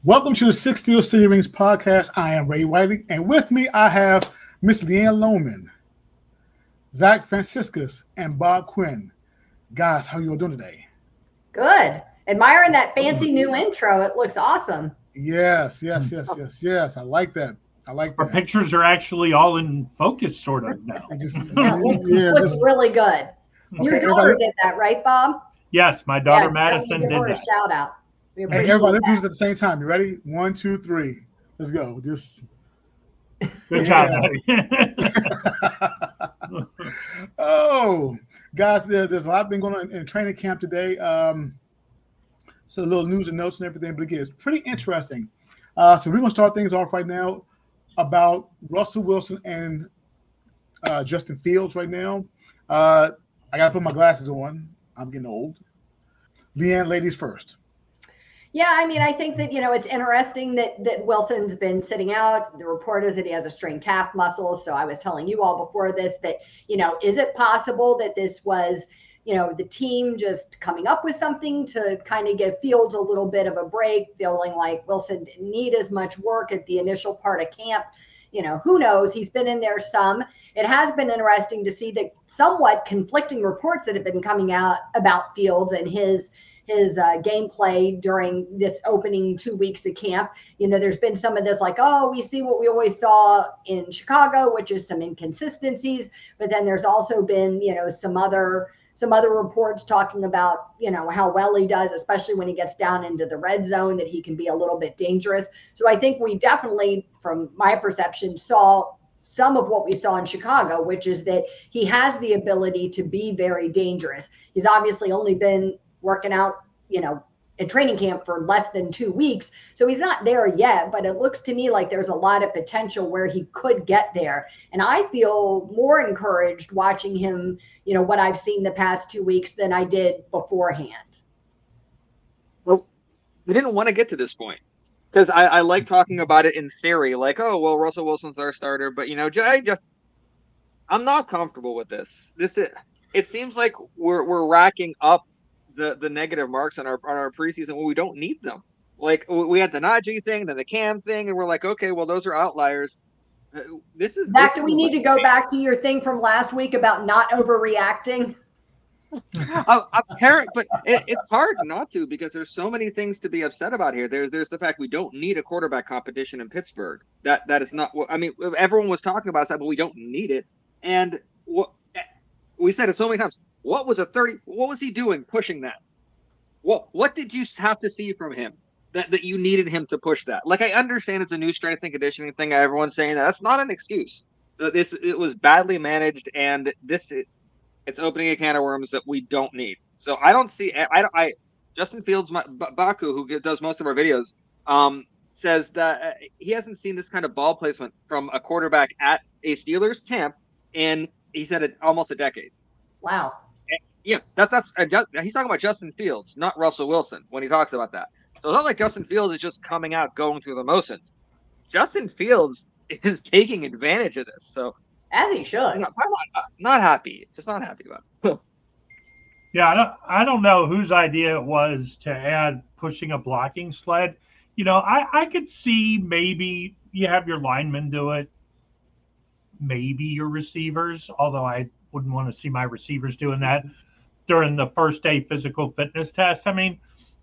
Welcome to the Six Steel City Rings podcast. I am Ray Whiting, and with me I have Miss Leanne Lohman, Zach Franciscus, and Bob Quinn. Guys, how you all doing today? Good. Admiring that fancy new intro. It looks awesome. Yes. I like that. Our pictures are actually all in focus, sort of now. Looks really good. Your daughter did that, right, Bob? Yes, my daughter Madison did her that. A shout out. Hey, everybody, let's do this at the same time. You ready? 1, 2, 3. Let's go. Good job, Oh, guys, there's a lot been going on in training camp today. So a little news and notes and everything, but again, it's pretty interesting. So we're going to start things off right now about Russell Wilson and Justin Fields right now. I got to put my glasses on. I'm getting old. Leanne, ladies first. Yeah, I mean, I think that, it's interesting that Wilson's been sitting out. The report is that he has a strained calf muscle. So I was telling you all before this that, is it possible that this was, the team just coming up with something to kind of give Fields a little bit of a break, feeling like Wilson didn't need as much work at the initial part of camp? Who knows? He's been in there some. It has been interesting to see the somewhat conflicting reports that have been coming out about Fields and his gameplay during this opening 2 weeks of camp. There's been some of this like, oh, we see what we always saw in Chicago, which is some inconsistencies. But then there's also been, some other reports talking about, how well he does, especially when he gets down into the red zone, that he can be a little bit dangerous. So I think we definitely, from my perception, saw some of what we saw in Chicago, which is that he has the ability to be very dangerous. He's obviously only been working out, in training camp for less than 2 weeks. So he's not there yet, but it looks to me like there's a lot of potential where he could get there. And I feel more encouraged watching him, what I've seen the past 2 weeks than I did beforehand. Well, we didn't want to get to this point because I like talking about it in theory, like, oh, well, Russell Wilson's our starter, but I'm not comfortable with this. It seems like we're racking up the negative marks on our preseason when we don't need them. Like we had the Najee thing, then the Cam thing, and we're like, okay, well, those are outliers. Zach, do we need to go back to your thing from last week about not overreacting? Apparent, but it's hard not to because there's so many things to be upset about here. There's the fact we don't need a quarterback competition in Pittsburgh. That is not what I mean. Everyone was talking about that, but we don't need it. And what we said it so many times. What was what was he doing pushing that? What did you have to see from him that you needed him to push that? Like, I understand it's a new strength and conditioning thing. Everyone's saying that's not an excuse. It was badly managed, and it's opening a can of worms that we don't need. So I don't see. Justin Fields, Baku, who does most of our videos, says that he hasn't seen this kind of ball placement from a quarterback at a Steelers camp in, he said, almost a decade. Wow. Yeah, he's talking about Justin Fields, not Russell Wilson, when he talks about that. So it's not like Justin Fields is just coming out, going through the motions. Justin Fields is taking advantage of this. So as he should. I'm not happy. Just not happy about it. Yeah, I don't know whose idea it was to add pushing a blocking sled. I could see maybe you have your linemen do it, maybe your receivers, although I wouldn't want to see my receivers doing that during the first day physical fitness test. I mean,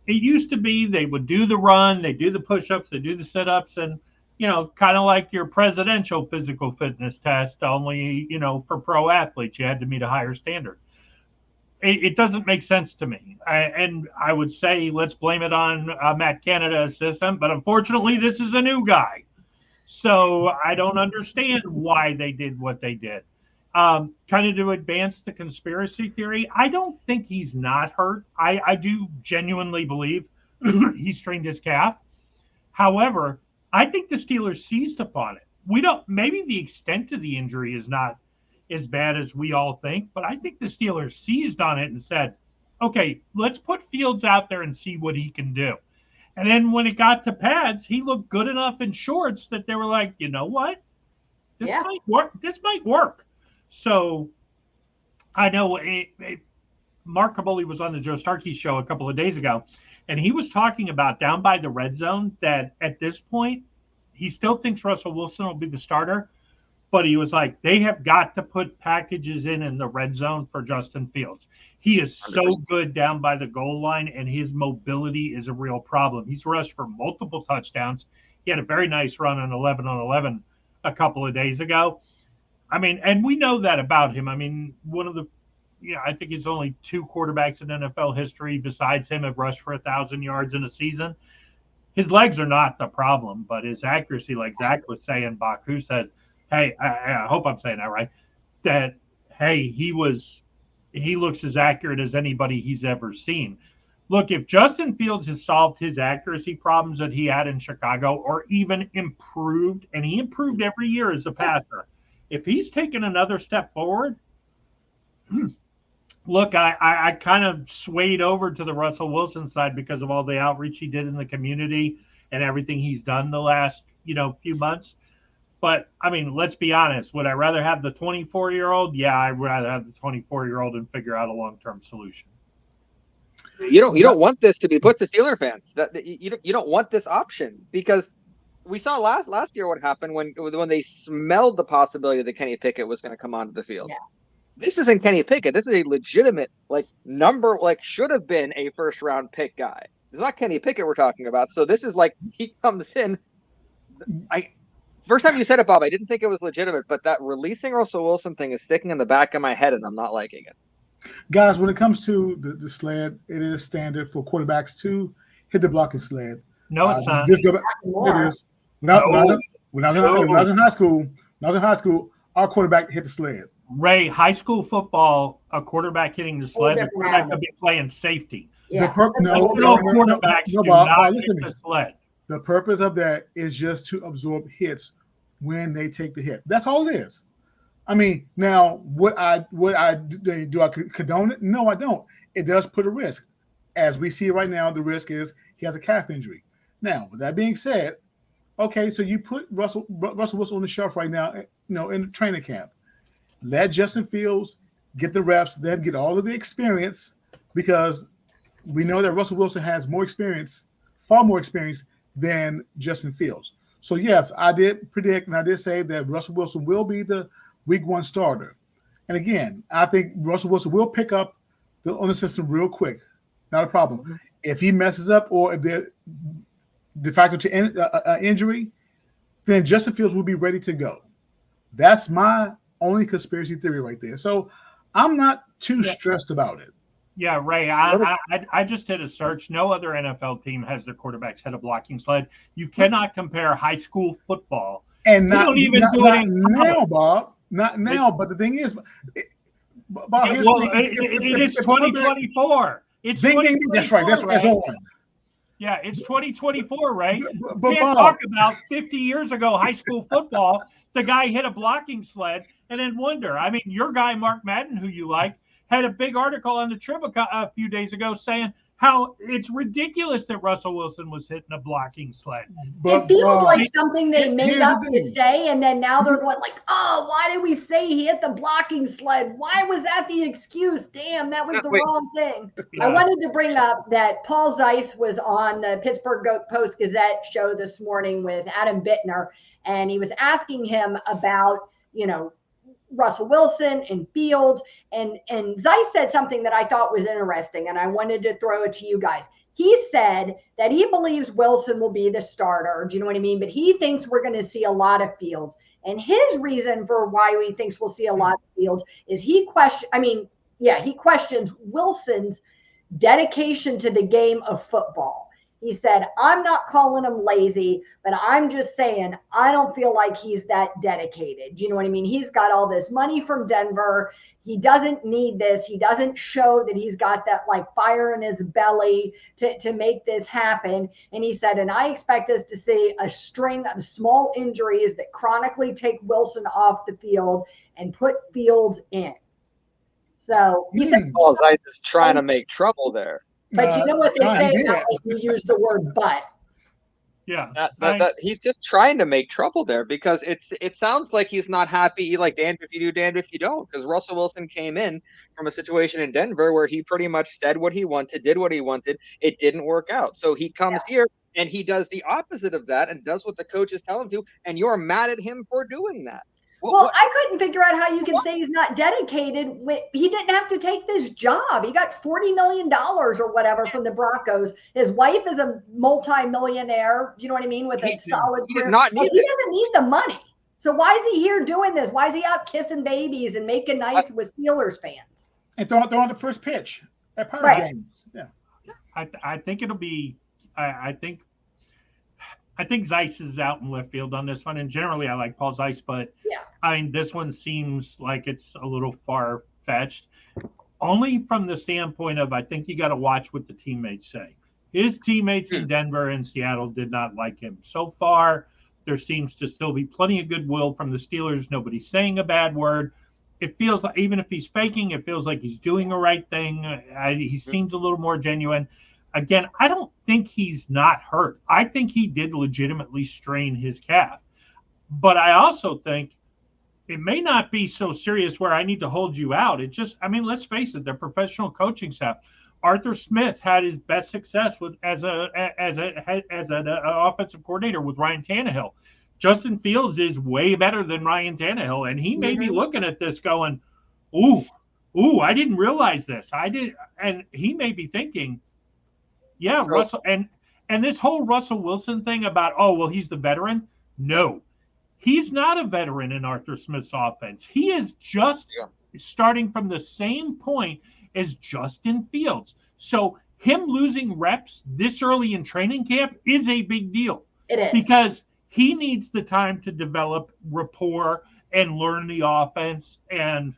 it used to be they would do the run, they do the push-ups, they do the sit-ups, and, kind of like your presidential physical fitness test, only, for pro athletes, you had to meet a higher standard. It doesn't make sense to me. And I would say let's blame it on Matt Canada assistant, but unfortunately this is a new guy. So I don't understand why they did what they did. Kind of to advance the conspiracy theory, I don't think he's not hurt. I do genuinely believe he strained his calf. However, I think the Steelers seized upon it. Maybe the extent of the injury is not as bad as we all think, but I think the Steelers seized on it and said, okay, let's put Fields out there and see what he can do. And then when it got to pads, he looked good enough in shorts that they were like, you know what? This might work. This might work. So I know Mark Kaboly was on the Joe Starky show a couple of days ago, And he was talking about down by the red zone that at this point, he still thinks Russell Wilson will be the starter. But he was like, they have got to put packages in the red zone for Justin Fields. He is so 100%. good down by the goal line, and his mobility is a real problem. He's rushed for multiple touchdowns. He had a very nice run on 11-on-11 a couple of days ago. I mean, and we know that about him. I mean, I think it's only 2 quarterbacks in NFL history besides him have rushed for 1,000 yards in a season. His legs are not the problem, but his accuracy, like Zach was saying, Baku said, hey, I hope I'm saying that right, that, hey, he looks as accurate as anybody he's ever seen. Look, if Justin Fields has solved his accuracy problems that he had in Chicago or even improved, and he improved every year as a passer, if he's taken another step forward, look, I kind of swayed over to the Russell Wilson side because of all the outreach he did in the community and everything he's done the last, few months. But, I mean, let's be honest. Would I rather have the 24-year-old? Yeah, I'd rather have the 24-year-old and figure out a long-term solution. You don't want this to be put to Steeler fans. That you don't want this option, because we saw last year what happened when they smelled the possibility that Kenny Pickett was going to come onto the field. Yeah. This isn't Kenny Pickett. This is a legitimate should have been a first-round pick guy. It's not Kenny Pickett we're talking about. So this is like he comes in. First time you said it, Bob, I didn't think it was legitimate, but that releasing Russell Wilson thing is sticking in the back of my head, and I'm not liking it. Guys, when it comes to the sled, it is standard for quarterbacks to hit the blocking sled. No, it's not. Just go back. It is. When I was in high school, our quarterback hit the sled. Ray, high school football, a quarterback hitting the sled, the quarterback could be playing safety. Yeah. Quarterbacks do not hit the sled. The purpose of that is just to absorb hits when they take the hit. That's all it is. I mean, now do I condone it? No, I don't. It does put a risk. As we see right now, the risk is he has a calf injury. Now, with that being said, okay, so you put Russell Wilson on the shelf right now, in training camp. Let Justin Fields get the reps, then get all of the experience, because we know that Russell Wilson has more experience, far more experience than Justin Fields. So, yes, I did predict and I did say that Russell Wilson will be the week 1 starter. And again, I think Russell Wilson will pick up on the system real quick. Not a problem. Mm-hmm. If he messes up or if they're de facto to injury, then Justin Fields will be ready to go. That's my only conspiracy theory right there. So I'm not too stressed about it. Yeah, Ray, I just did a search. No other NFL team has their quarterbacks hit a blocking sled. You cannot compare high school football. And not now, Bob. Not now, but the thing is, Bob, it is 2024. It's that's right. That's on. Yeah, it's 2024, right? But you can't talk about 50 years ago high school football. The guy hit a blocking sled and then wonder. I mean, your guy, Mark Madden, who you like, had a big article on the Trib a few days ago saying how it's ridiculous that Russell Wilson was hitting a blocking sled. It feels like something they made up to say, and then now they're going like, oh, why did we say he hit the blocking sled? Why was that the excuse? Damn, that was the wrong thing. Yeah. I wanted to bring up that Paul Zeiss was on the Pittsburgh Post-Gazette show this morning with Adam Bittner, and he was asking him about, Russell Wilson and Fields, and Zeiss said something that I thought was interesting, and I wanted to throw it to you guys. He said that he believes Wilson will be the starter. Do you know what I mean? But he thinks we're going to see a lot of Fields. And his reason for why he thinks we'll see a lot of Fields is he questions Wilson's dedication to the game of football. He said, I'm not calling him lazy, but I'm just saying I don't feel like he's that dedicated. Do you know what I mean? He's got all this money from Denver. He doesn't need this. He doesn't show that he's got that fire in his belly to make this happen. And he said, and I expect us to see a string of small injuries that chronically take Wilson off the field and put Fields in. So he said, Paul Zeiss is trying to make trouble there. But you know what they say about you use the word but. Yeah. That he's just trying to make trouble there, because it sounds like he's not happy. Like, damned if you do, damned if you don't. Because Russell Wilson came in from a situation in Denver where he pretty much said what he wanted, did what he wanted. It didn't work out. So he comes here and he does the opposite of that and does what the coaches tell him to. And you're mad at him for doing that. Well, I couldn't figure out how you can say he's not dedicated. He didn't have to take this job. He got $40 million or whatever from the Broncos. His wife is a multi-millionaire. Do you know what I mean? With a solid career. He doesn't need the money. So why is he here doing this? Why is he out kissing babies and making nice with Steelers fans? And throwing the first pitch at Pirate games. Yeah. I think it'll be. I think Zeiss is out in left field on this one, and generally I like Paul Zeiss, but I mean, this one seems like it's a little far-fetched, only from the standpoint of I think you got to watch what the teammates say. His teammates in Denver and Seattle did not like him. So far, there seems to still be plenty of goodwill from the Steelers. Nobody's saying a bad word. It feels like, even if he's faking, it feels like he's doing the right thing. He seems a little more genuine. Again, I don't think he's not hurt. I think he did legitimately strain his calf. But I also think it may not be so serious where I need to hold you out. It just, I mean, let's face it, they're professional coaching staff. Arthur Smith had his best success as an offensive coordinator with Ryan Tannehill. Justin Fields is way better than Ryan Tannehill, and he may be looking at this going, ooh, I didn't realize this. And he may be thinking, Russell, and this whole Russell Wilson thing about, he's the veteran. No, he's not a veteran in Arthur Smith's offense. He is just starting from the same point as Justin Fields. So him losing reps this early in training camp is a big deal. It is. Because he needs the time to develop rapport and learn the offense, and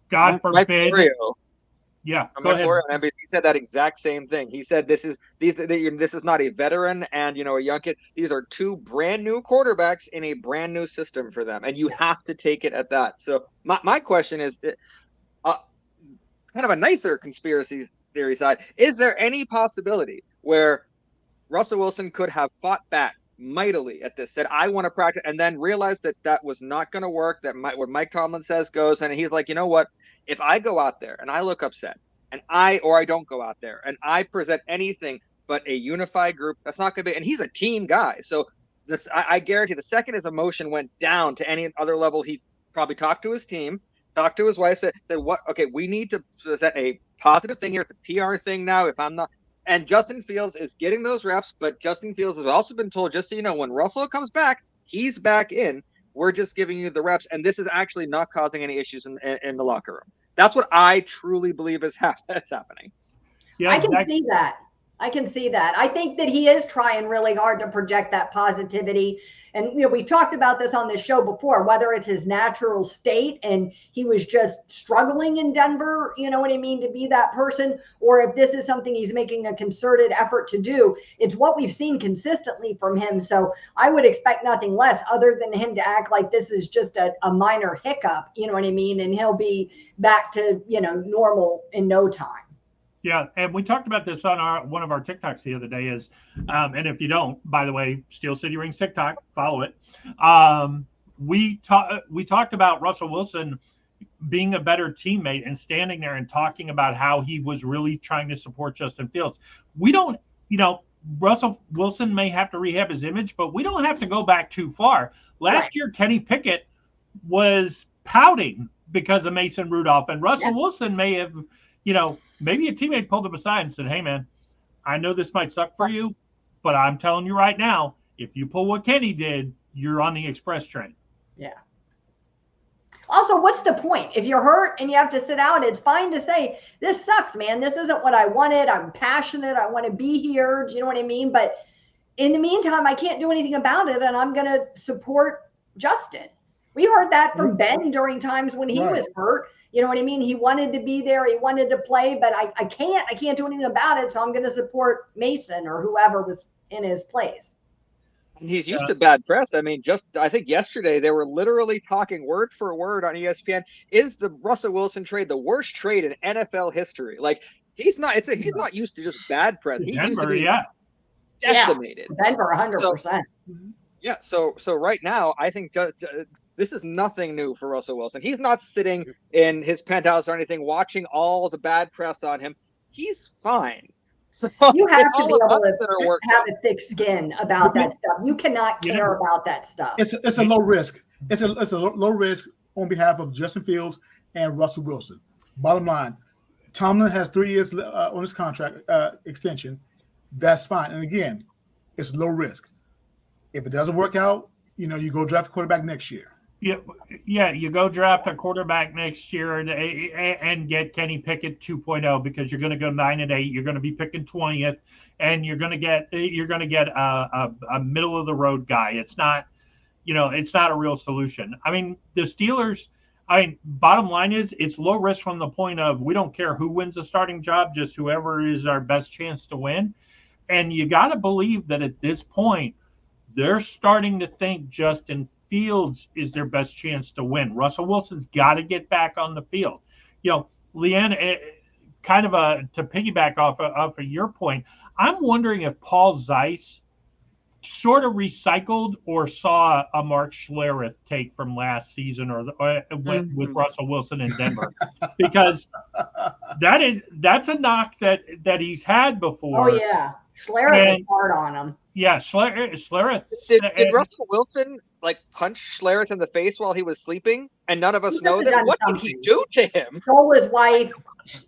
God forbid. Florio. Yeah, go ahead. Florio on NBC said that exact same thing. He said this is not a veteran and a young kid. These are two brand new quarterbacks in a brand new system for them, and you have to take it at that. So my question is, kind of a nicer conspiracy theory side. Is there any possibility where Russell Wilson could have fought back mightily at this, said, I want to practice, and then realized that was not going to work, that what Mike Tomlin says goes, and he's like, you know what? If I go out there and I look upset, and I don't go out there and I present anything but a unified group, that's not going to be, and he's a team guy. So this, I guarantee the second his emotion went down to any other level, he probably talked to his team, talked to his wife, said what, okay, we need to present a positive thing here. It's a PR thing now. If I'm not, and Justin Fields is getting those reps, but Justin Fields has also been told, just so you know, when Russell comes back, he's back in. We're just giving you the reps, and this is actually not causing any issues in the locker room. That's what I truly believe is happening. Yeah, I can see that. I think that he is trying really hard to project that positivity. And, we talked about this on this show before, whether it's his natural state and he was just struggling in Denver, you know what I mean, to be that person, or if this is something he's making a concerted effort to do. It's what we've seen consistently from him. So I would expect nothing less other than him to act like this is just a minor hiccup, you know what I mean? And he'll be back to, normal in no time. Yeah, and we talked about this on one of our TikToks the other day. And if you don't, by the way, Steel City Rings TikTok, follow it. We talked about Russell Wilson being a better teammate and standing there and talking about how he was really trying to support Justin Fields. We don't, Russell Wilson may have to rehab his image, but we don't have to go back too far. Last year, Kenny Pickett was pouting because of Mason Rudolph, and Russell Wilson may have, maybe a teammate pulled him aside and said, hey, man, I know this might suck for you, but I'm telling you right now, if you pull what Kenny did, you're on the express train. Yeah. Also, what's the point? If you're hurt and you have to sit out, it's fine to say, this sucks, man. This isn't what I wanted. I'm passionate. I want to be here. Do you know what I mean? But in the meantime, I can't do anything about it, and I'm going to support Justin. We heard that from Ben during times when he was hurt. You know what I mean? He wanted to be there. He wanted to play, but I can't do anything about it. So I'm going to support Mason or whoever was in his place. And he's used to bad press. I mean, I think yesterday they were literally talking word for word on ESPN. Is the Russell Wilson trade the worst trade in NFL history? Like, he's not used to just bad press. He's used to be, decimated. Yeah, Denver 100%. Yeah, so right now, I think this is nothing new for Russell Wilson. He's not sitting in his penthouse or anything watching all the bad press on him. He's fine. So you have to be able to have a thick skin about that stuff. You cannot care about that stuff. It's a low risk. It's a low risk on behalf of Justin Fields and Russell Wilson. Bottom line, Tomlin has 3 years on his contract extension. That's fine. And again, it's low risk. If it doesn't work out, you go draft a quarterback next year. Yeah, you go draft a quarterback next year and get Kenny Pickett 2.0 because you're going to go 9-8. You're going to be picking 20th, and you're going to get a middle of the road guy. It's not, it's not a real solution. I mean, the Steelers. Bottom line is it's low risk from the point of we don't care who wins the starting job, just whoever is our best chance to win. And you got to believe that at this point, they're starting to think Justin Fields is their best chance to win. Russell Wilson's got to get back on the field. Leanne, kind of to piggyback off of your point, I'm wondering if Paul Zeiss sort of recycled or saw a Mark Schlereth take from last season or went with Russell Wilson in Denver, because that's a knock that he's had before. Oh yeah, Schlereth is hard on him. Yeah, Schlereth. Did Russell Wilson punch Schlereth in the face while he was sleeping, and none of us know that? What did he do to him? Stole his wife.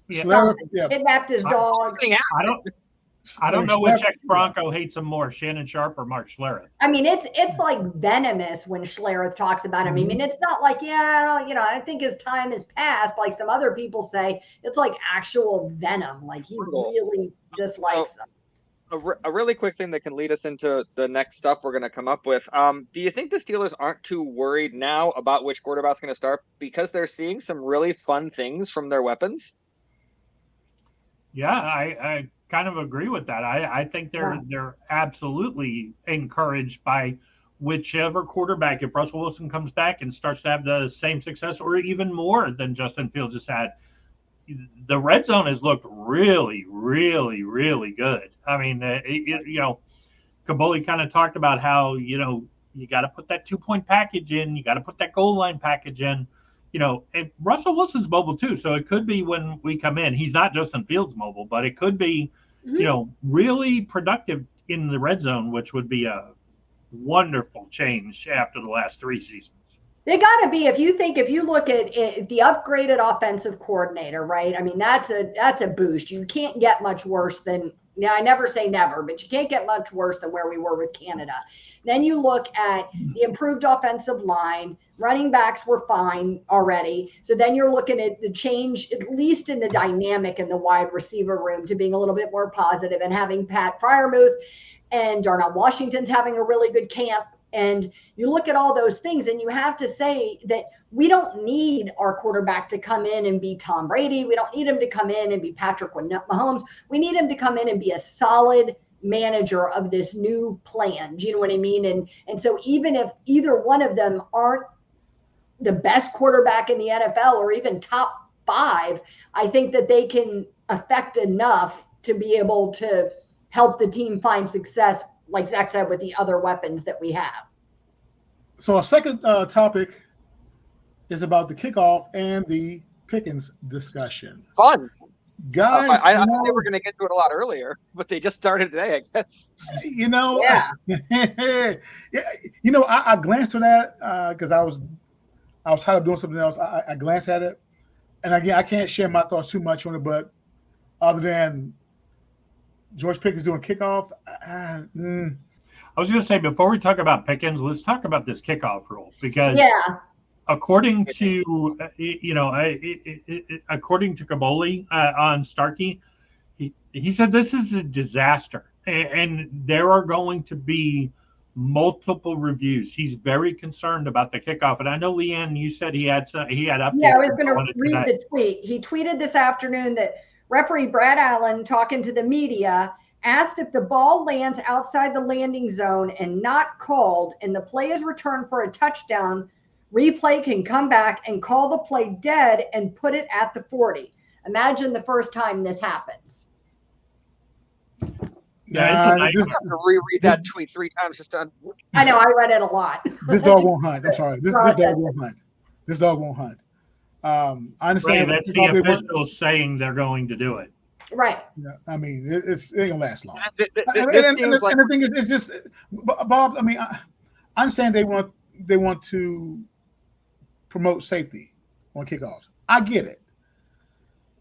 Schlereth, kidnapped his dog. I don't know which ex-Bronco hates him more, Shannon Sharp or Mark Schlereth. I mean, it's like venomous when Schlereth talks about him. I mean, it's not like, I think his time has passed, like some other people say. It's like actual venom. Like he really dislikes him. A really quick thing that can lead us into the next stuff we're going to come up with. Do you think the Steelers aren't too worried now about which quarterback's going to start because they're seeing some really fun things from their weapons? Yeah, I kind of agree with that. I think they're absolutely encouraged by whichever quarterback, if Russell Wilson comes back and starts to have the same success or even more than Justin Fields has had. The red zone has looked really, really, really good. I mean, Kaboly kind of talked about how, you got to put that 2-point package in. You got to put that goal line package in. And Russell Wilson's mobile too. So it could be when we come in, he's not Justin Fields mobile, but it could be, really productive in the red zone, which would be a wonderful change after the last 3 seasons. They got to be, if you look at it, the upgraded offensive coordinator, right? I mean, that's a boost. You can't get much worse than, I never say never, but you can't get much worse than where we were with Canada. Then you look at the improved offensive line. Running backs were fine already. So then you're looking at the change, at least in the dynamic in the wide receiver room, to being a little bit more positive and having Pat Freiermuth and Darnell Washington's having a really good camp. And you look at all those things and you have to say that we don't need our quarterback to come in and be Tom Brady. We don't need him to come in and be Patrick Mahomes. We need him to come in and be a solid manager of this new plan. Do you know what I mean? And so even if either one of them aren't the best quarterback in the NFL or even top 5, I think that they can affect enough to be able to help the team find success, like Zach said, with the other weapons that we have. So our second topic is about the kickoff and the Pickens discussion. Fun. Guys, I thought they were going to get to it a lot earlier, but they just started today, I guess. Yeah. I glanced to that because I was tired of doing something else. I glanced at it, and again, I can't share my thoughts too much on it, but other than George Pickens doing kickoff, I was going to say, before we talk about Pickens, let's talk about this kickoff rule, because according to Kaboly on Starky, he said this is a disaster, and there are going to be multiple reviews. He's very concerned about the kickoff, and I know, Leanne, you said he had updates. Yeah, I was going to read the tweet. He tweeted this afternoon that referee Brad Allen, talking to the media, asked if the ball lands outside the landing zone and not called, and the play is returned for a touchdown, replay can come back and call the play dead and put it at the 40. Imagine the first time this happens. Yeah, it's a Nah, nightmare. I have to reread that tweet 3 times just to. I know, I read it a lot. this dog won't hunt. I'm sorry. This dog won't hunt. This dog won't hunt. I Right, understand. that's the officials saying they're going to do it. Right. Yeah, I mean, it ain't gonna last long. This And seems like the thing is, it's just Bob. I mean, I understand they want to promote safety on kickoffs. I get it,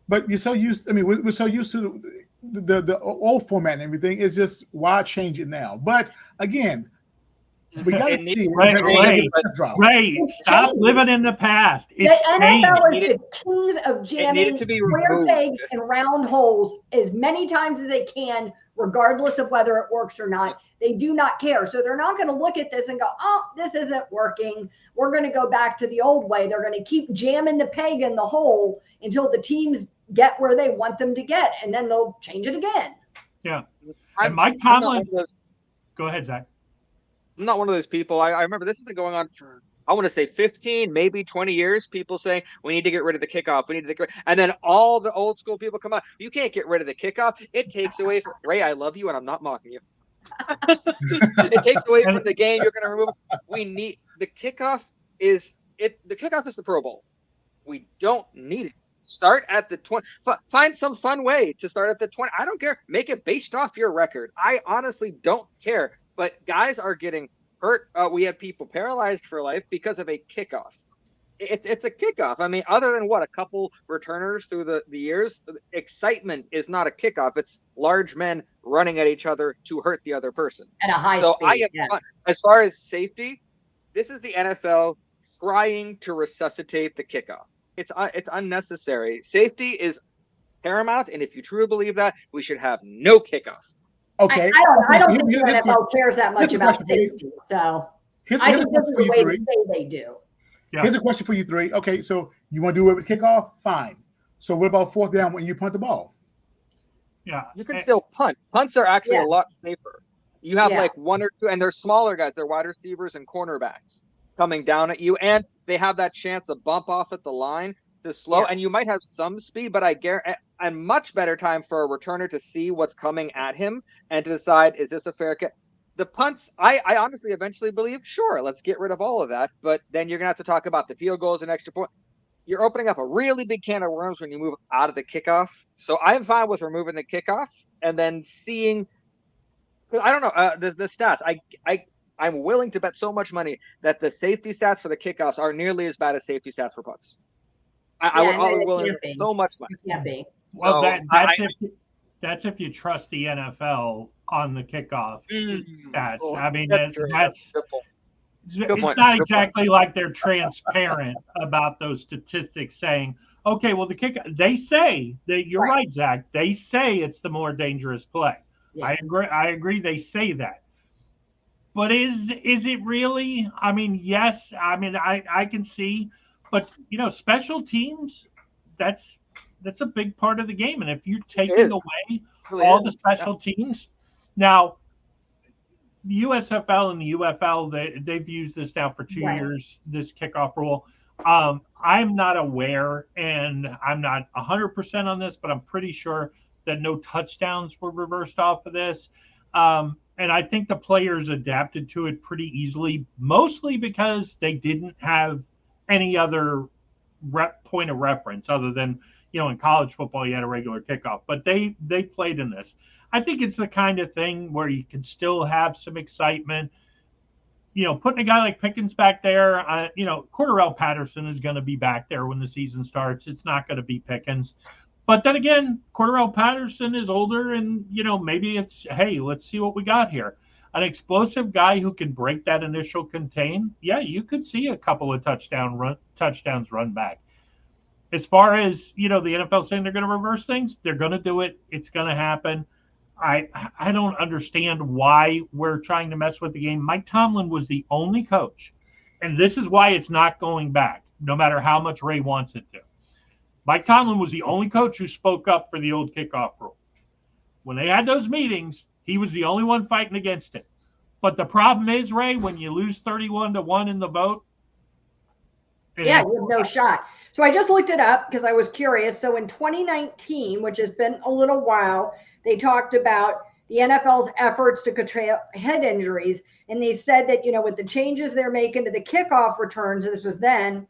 but you're so used. I mean, we're so used to the old format and everything. It's just why change it now? But again, we got to see. Ray, stop living in the past. The NFL is the kings of jamming square pegs and round holes as many times as they can, regardless of whether it works or not. They do not care. So they're not going to look at this and go, oh, this isn't working. We're going to go back to the old way. They're going to keep jamming the peg in the hole until the teams get where they want them to get, and then they'll change it again. Yeah. And Mike Tomlin. Go ahead, Zach. I'm not one of those people. I remember this has been going on for, I want to say 15, maybe 20 years. People saying we need to get rid of the kickoff. We need to get rid. And then all the old school people come out. You can't get rid of the kickoff. It takes away from Ray. I love you, and I'm not mocking you. It takes away from the game. You're going to remove it. We need the kickoff. The kickoff is the Pro Bowl. We don't need it. Start at the 20. Find some fun way to start at the 20. I don't care. Make it based off your record. I honestly don't care. But guys are getting hurt. We have people paralyzed for life because of a kickoff. It's a kickoff. I mean, other than a couple returners through the years, excitement is not a kickoff. It's large men running at each other to hurt the other person. At a high speed. As far as safety, this is the NFL trying to resuscitate the kickoff. It's unnecessary. Safety is paramount, and if you truly believe that, we should have no kickoff. Okay. I don't think the NFL cares that much about safety. So I think this is the way to say they do. Yeah. Here's a question for you three. Okay, so you want to do it with kickoff? Fine. So what about fourth down when you punt the ball? Yeah. You can still punt. Punts are actually a lot safer. You have like one or two, and they're smaller guys. They're wide receivers and cornerbacks coming down at you, and they have that chance to bump off at the line to slow, and you might have some speed, but I guarantee a much better time for a returner to see what's coming at him and to decide, is this a fair catch? The punts, I honestly eventually believe, sure, let's get rid of all of that, but then you're going to have to talk about the field goals and extra point. You're opening up a really big can of worms when you move out of the kickoff. So I'm fine with removing the kickoff and then seeing, I don't know, the stats. I'm willing to bet so much money that the safety stats for the kickoffs are nearly as bad as safety stats for punts. I would willing to bet so much money. It can't be. Well, that's if you trust the NFL on the kickoff stats. Oh, I mean, that's it's not exactly like they're transparent about those statistics saying, okay, well, the kick, they say that you're right, Zach. They say it's the more dangerous play. Yeah. I agree. They say that. But is it really? I mean, yes. I mean, I can see, but special teams, that's a big part of the game. And if you're taking away all the special teams, now the USFL and the UFL, they've used this now for 2 years, this kickoff rule. I'm not aware, and I'm not 100% on this, but I'm pretty sure that no touchdowns were reversed off of this. And I think the players adapted to it pretty easily, mostly because they didn't have any other point of reference other than, in college football, you had a regular kickoff. But they played in this. I think it's the kind of thing where you can still have some excitement. Putting a guy like Pickens back there, Cordarrelle Patterson is going to be back there when the season starts. It's not going to be Pickens. But then again, Cordarrelle Patterson is older, and, maybe it's, hey, let's see what we got here. An explosive guy who can break that initial contain, you could see a couple of touchdowns run back. As far as, the NFL saying they're going to reverse things, they're going to do it. It's going to happen. I don't understand why we're trying to mess with the game. Mike Tomlin was the only coach, and this is why it's not going back, no matter how much Ray wants it to. Mike Tomlin was the only coach who spoke up for the old kickoff rule. When they had those meetings, he was the only one fighting against it. But the problem is, Ray, when you lose 31-1 in the vote. You have no shot. So I just looked it up because I was curious. So in 2019, which has been a little while, they talked about the NFL's efforts to control head injuries. And they said that, with the changes they're making to the kickoff returns, this was then,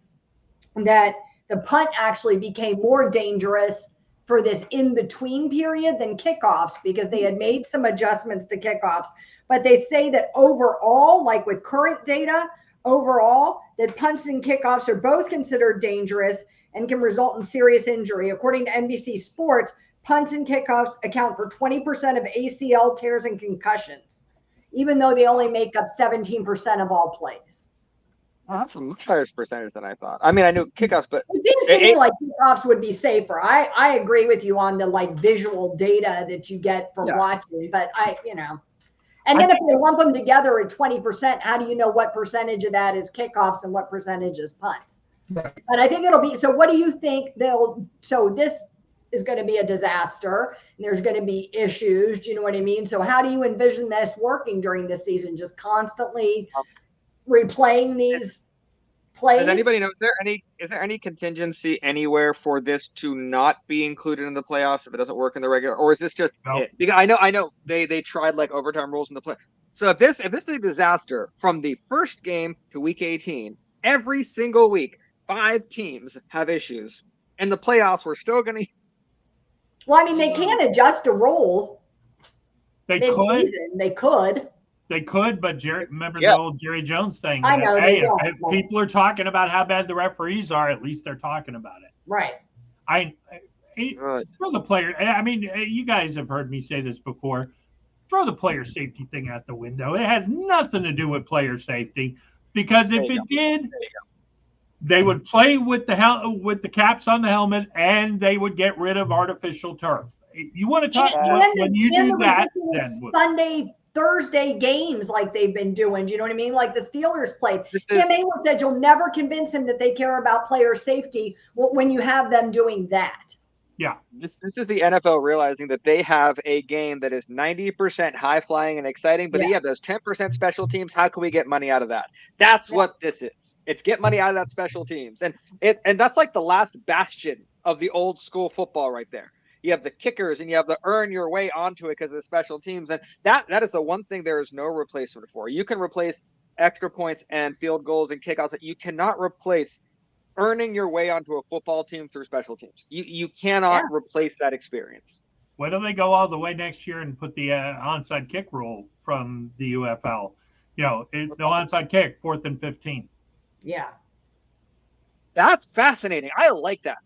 that the punt actually became more dangerous for this in-between period than kickoffs because they had made some adjustments to kickoffs. But they say that overall, like with current data, overall, that punts and kickoffs are both considered dangerous and can result in serious injury. According to NBC Sports, punts and kickoffs account for 20% of ACL tears and concussions, even though they only make up 17% of all plays. Oh, that's a much higher percentage than I thought. I mean, I knew kickoffs, but it seems to me like kickoffs would be safer. I agree with you on the visual data that you get from watching, but and then if you lump them together at 20%, how do you know what percentage of that is kickoffs and what percentage is punts? Right. And I think it'll be, so what do you think so this is going to be a disaster and there's going to be issues. Do you know what I mean? So how do you envision this working during this season? Just constantly replaying these plays? Does anybody know, is there any contingency anywhere for this to not be included in the playoffs if it doesn't work in the regular, or is this just it? Because I know they tried overtime rules in the play. So if this is a disaster from the first game to week 18, every single week, 5 teams have issues, and the playoffs we're still going to. Well, I mean, they can adjust a rule. They could. They could, but remember the old Jerry Jones thing. I know. If people are talking about how bad the referees are, at least they're talking about it. Right. For the player, I mean, you guys have heard me say this before. Throw the player safety thing out the window. It has nothing to do with player safety, because if it did, they would play with the caps on the helmet, and they would get rid of artificial turf. You want to talk when you do that? Sunday, Thursday games like they've been doing. Do you know what I mean? Like the Steelers played. Tim Hayward said you'll never convince him that they care about player safety when you have them doing that. Yeah. This is the NFL realizing that they have a game that is 90% high flying and exciting, but yeah, those 10% special teams. How can we get money out of that? That's what this is. It's get money out of that special teams. And that's like the last bastion of the old school football right there. You have the kickers and you have the earn your way onto it because of the special teams. And that is the one thing there is no replacement for. You can replace extra points and field goals and kickouts. You cannot replace earning your way onto a football team through special teams. You cannot replace that experience. Why don't they go all the way next year and put the onside kick rule from the UFL? The onside kick, 4th and 15. Yeah. That's fascinating. I like that.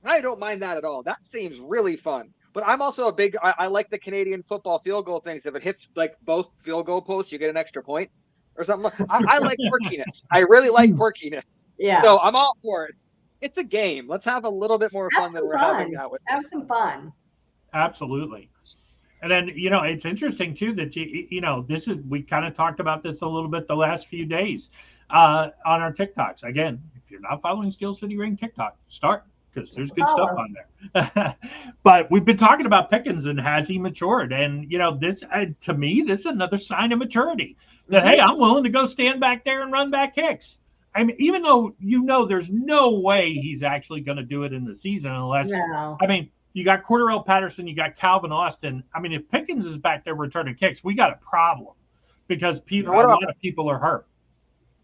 I don't mind that at all. That seems really fun. But I'm also I like the Canadian football field goal things. If it hits both field goal posts, you get an extra point or something. I like quirkiness. I really like quirkiness. Yeah. So I'm all for it. It's a game. Let's have a little bit more fun than we're having now with. Have some fun. Absolutely. And then, it's interesting too that we kind of talked about this a little bit the last few days on our TikToks. Again, if you're not following Steel City Ring TikTok, start, because there's good stuff on there. But we've been talking about Pickens and has he matured? And, this, to me, this is another sign of maturity that, hey, I'm willing to go stand back there and run back kicks. I mean, even though, there's no way he's actually going to do it in the season unless, you got Cordarrelle Patterson, you got Calvin Austin. I mean, if Pickens is back there returning kicks, we got a problem because a lot of people are hurt.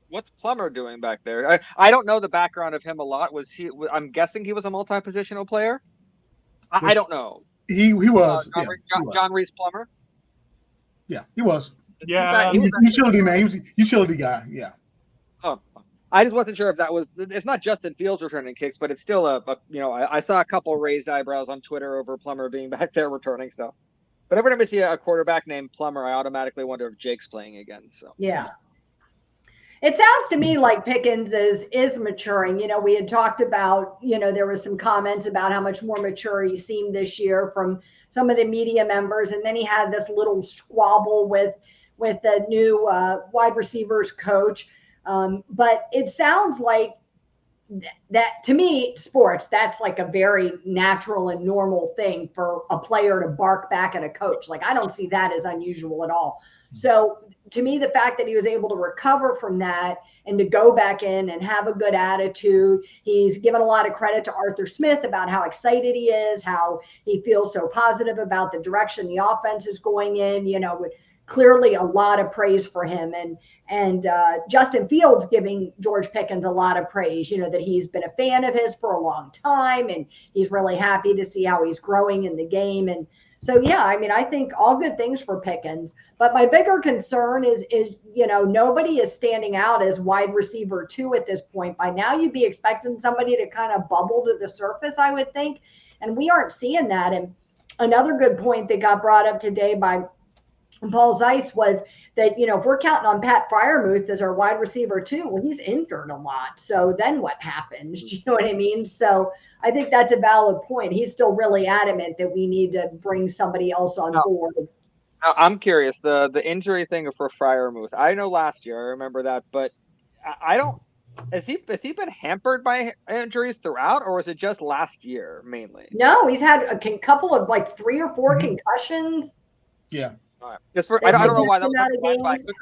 What's Plummer doing back there? I don't know the background of him a lot. I'm guessing he was a multi-positional player. I don't know. He was. John Reese Plummer. Yeah, he was. Yeah, utility man. He was utility guy. Yeah. Oh, I just wasn't sure if that was. It's not Justin Fields returning kicks, but it's still I saw a couple raised eyebrows on Twitter over Plummer being back there returning stuff. But every time I see a quarterback named Plummer, I automatically wonder if Jake's playing again. So yeah. It sounds to me like Pickens is maturing. We had talked about, there was some comments about how much more mature he seemed this year from some of the media members. And then he had this little squabble with the new wide receivers coach. But it sounds like that to me, sports, that's like a very natural and normal thing for a player to bark back at a coach. Like, I don't see that as unusual at all. So to me, the fact that he was able to recover from that and to go back in and have a good attitude, he's given a lot of credit to Arthur Smith about how excited he is, how he feels so positive about the direction the offense is going in, clearly a lot of praise for him. And Justin Fields giving George Pickens a lot of praise, that he's been a fan of his for a long time, and he's really happy to see how he's growing in the game. And so, yeah, I mean, I think all good things for Pickens. But my bigger concern is nobody is standing out as wide receiver 2 at this point. By now, you'd be expecting somebody to kind of bubble to the surface, I would think. And we aren't seeing that. And another good point that got brought up today by Paul Zeiss was that, if we're counting on Pat Freiermuth as our wide receiver 2, well, he's injured a lot. So then what happens? Do you know what I mean? So I think that's a valid point. He's still really adamant that we need to bring somebody else on board. I'm curious, the injury thing for Freiermuth. I know last year, I remember that, but I don't. Has he been hampered by injuries throughout, or was it just last year mainly? No, he's had a couple of 3 or 4 concussions. Yeah. Just I don't know why that.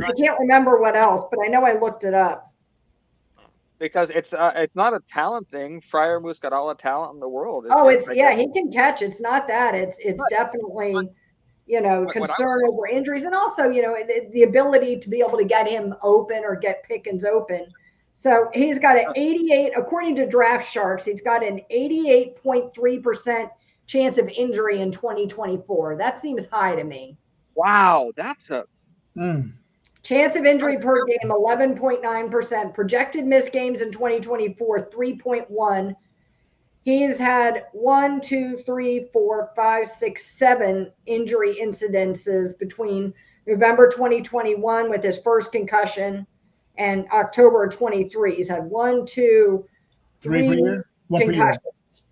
I can't remember what else, but I know I looked it up. Because it's not a talent thing. Freiermuth's got all the talent in the world. He can catch. It's not that. It's definitely concern over injuries, and also the ability to be able to get him open or get Pickens open. So he's got an 88, according to Draft Sharks, he's got an 88.3% chance of injury in 2024. That seems high to me. Wow, that's a chance of injury per game, 11.9%. Projected missed games in 2024, 3.1. He's had 7 injury incidences between November 2021 with his first concussion and October 23. He's had 3 concussions.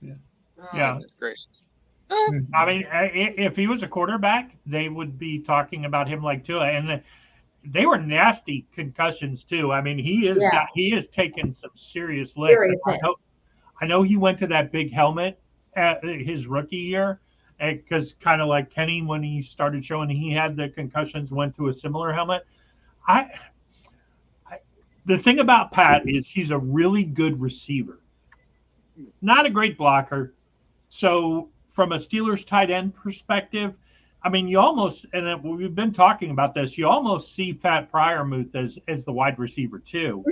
Yeah. Gracious. I mean, if he was a quarterback, they would be talking about him like Tua, and they were nasty concussions too. I mean, he has taken some serious licks. I know he went to that big helmet at his rookie year, because kind of like Kenny, when he started showing he had the concussions, went to a similar helmet. The thing about Pat is he's a really good receiver, not a great blocker. So from a Steelers tight end perspective, I mean, you almost, and we've been talking about this, you almost see Pat Freiermuth as the wide receiver too,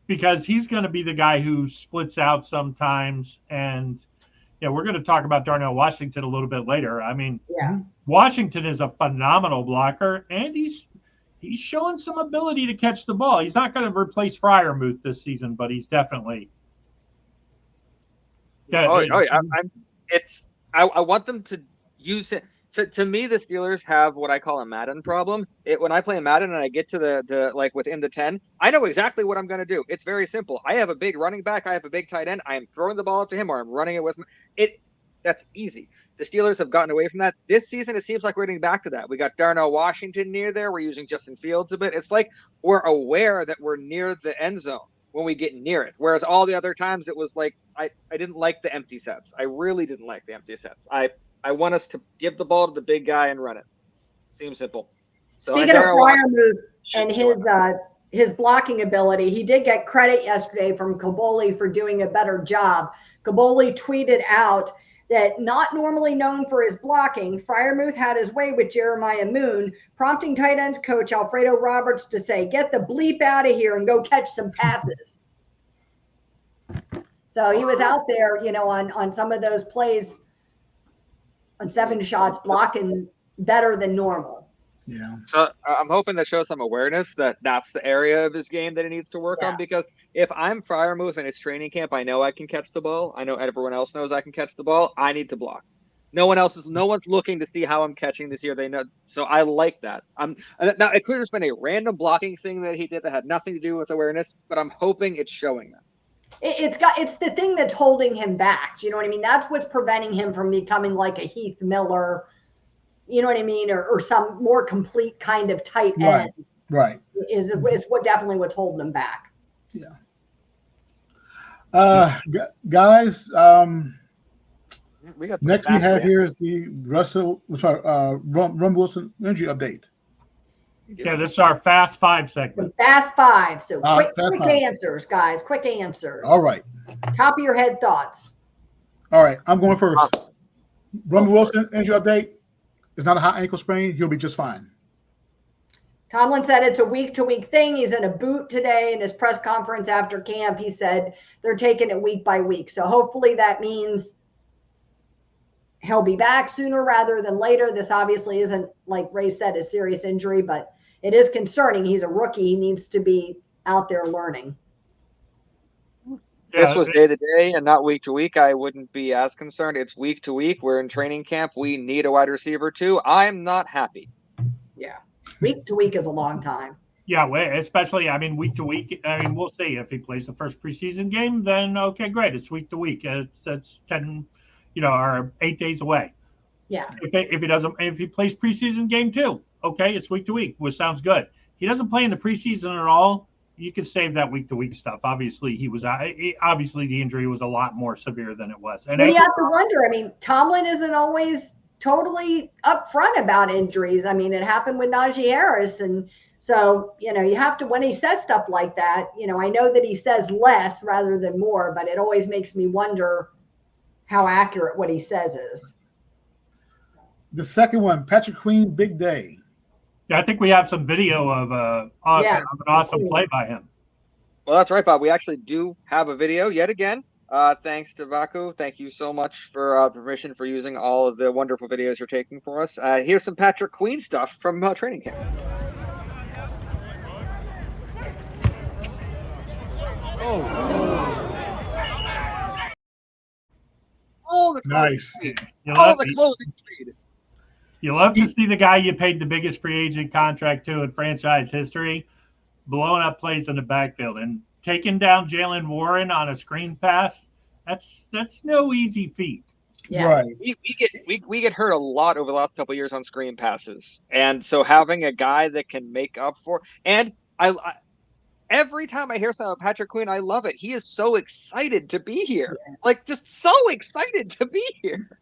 because he's going to be the guy who splits out sometimes. And we're going to talk about Darnell Washington a little bit later. I mean, Washington is a phenomenal blocker, and he's showing some ability to catch the ball. He's not going to replace Freiermuth this season, but he's definitely. I want them to use it. To me, the Steelers have what I call a Madden problem. When I play Madden and I get to the within the 10, I know exactly what I'm going to do. It's very simple. I have a big running back. I have a big tight end. I am throwing the ball up to him, or I'm running it with it. That's easy. The Steelers have gotten away from that. This season, it seems like we're getting back to that. We got Darnell Washington near there. We're using Justin Fields a bit. It's like we're aware that we're near the end zone when we get near it. Whereas all the other times it was like, I didn't like the empty sets. I really didn't like the empty sets. I want us to give the ball to the big guy and run it. Seems simple. Speaking of Freiermuth and his blocking ability, he did get credit yesterday from Kaboly for doing a better job. Kaboly tweeted out that, not normally known for his blocking, Freiermuth had his way with Jeremiah Moon, prompting tight ends coach Alfredo Roberts to say, "Get the bleep out of here and go catch some passes." So he was out there, on some of those plays, on 7 shots, blocking better than normal. Yeah. So I'm hoping that shows some awareness that that's the area of his game that he needs to work on, because if I'm Freiermuth and it's training camp, I know I can catch the ball. I know everyone else knows I can catch the ball. I need to block. No one's looking to see how I'm catching this year. They know. So I like that. Now it could have just been a random blocking thing that he did that had nothing to do with awareness, but I'm hoping it's showing that. It's the thing that's holding him back. Do you know what I mean? That's what's preventing him from becoming like a Heath Miller, you know what I mean? Or some more complete kind of tight end. Right. Is definitely what's holding him back. Yeah. Guys, We got some next we fast have reaction. here is the Rum Wilson injury update. Yeah, this is our Fast Five segment. Some fast five. So quick Fast five. answers, guys. Quick answers. All right. Top of your head thoughts. All right. I'm going first. Rum Go for Wilson injury update. It's not a high ankle sprain. He'll be just fine. Tomlin said it's a week-to-week thing. He's in a boot today. In his press conference after camp, he said they're taking it week by week. So hopefully that means he'll be back sooner rather than later. This obviously isn't, like Ray said, a serious injury, but it is concerning. He's a rookie. He needs to be out there learning. This was day to day and not week to week. I wouldn't be as concerned. It's week to week. We're in training camp. We need a wide receiver too. I'm not happy. Yeah. Week to week is a long time. Yeah, especially, I mean, week to week. I mean, we'll see if he plays the first preseason game. Then okay, great. It's week to week. It's 10, or 8 days away. Yeah. If he doesn't, if he plays preseason game 2, okay, it's week to week, which sounds good. He doesn't play in the preseason at all. You can save that week to week stuff. Obviously, obviously the injury was a lot more severe than it was. And you have to wonder. I mean, Tomlin isn't always totally upfront about injuries. I mean, it happened with Najee Harris. And so, you have to, when he says stuff like that, I know that he says less rather than more, but it always makes me wonder how accurate what he says is. The second one, Patrick Queen, big day. Yeah, I think we have some video of an awesome play by him. Well, that's right, Bob. We actually do have a video yet again. Thanks to Baku. Thank you so much for the permission for using all of the wonderful videos you're taking for us. Here's some Patrick Queen stuff from training camp. Oh, the Nice. the closing speed. You love to see the guy you paid the biggest free agent contract to in franchise history blowing up plays in the backfield and taking down Jalen Warren on a screen pass. That's no easy feat. Yeah. Right. We get hurt a lot over the last couple of years on screen passes, and so having a guy that can make up for, and I every time I hear something about Patrick Queen, I love it. He is so excited to be here, like just so excited to be here.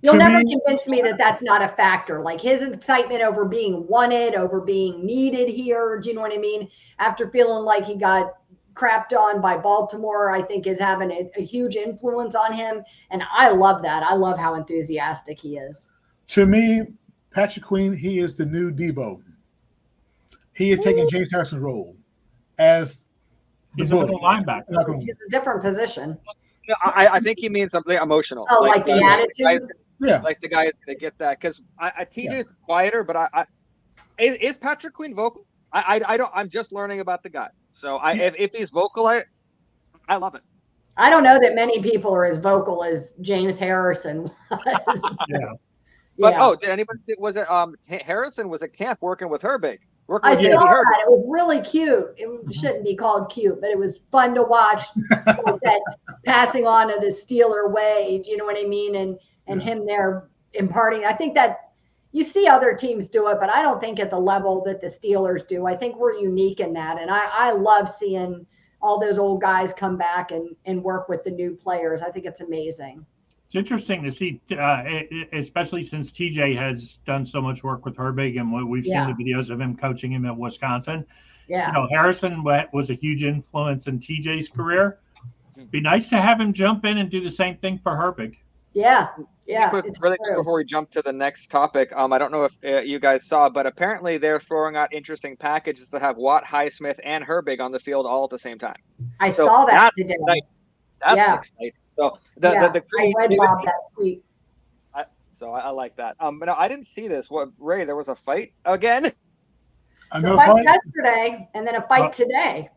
You'll never convince me that that's not a factor. Like his excitement over being wanted, over being needed here. Do you know what I mean? After feeling like he got crapped on by Baltimore, I think is having a huge influence on him. And I love that. I love how enthusiastic he is. To me, Patrick Queen, he is the new Debo. He is taking James Harrison's role as He's a middle linebacker. He's a different position. No, I think he means something emotional. Oh, like the attitude? Yeah. Like the guy is going to get that. Because TJ's quieter, but is Patrick Queen vocal? I don't. I'm just learning about the guy. So if he's vocal, I love it. I don't know that many people are as vocal as James Harrison was. Yeah. But did anybody see? Was it Harrison was at camp working with Herbig? I saw that. It was really cute. It shouldn't be called cute, but it was fun to watch. That passing on of the Steeler way. Do you know what I mean? And him there imparting. I think that you see other teams do it, but I don't think at the level that the Steelers do. I think we're unique in that. And I love seeing all those old guys come back and work with the new players. I think it's amazing. It's interesting to see, especially since TJ has done so much work with Herbig, and we've seen the videos of him coaching him at Wisconsin. Yeah. Harrison was a huge influence in TJ's career. It'd be nice to have him jump in and do the same thing for Herbig. Yeah. Really quick before we jump to the next topic, I don't know if you guys saw, but apparently they're throwing out interesting packages that have Watt, Highsmith, and Herbig on the field all at the same time. I saw that today. That's exciting. So the I read Bob that tweet. So I like that. No, I didn't see this. What, Ray? There was a fight again. A fight yesterday, and then a fight today.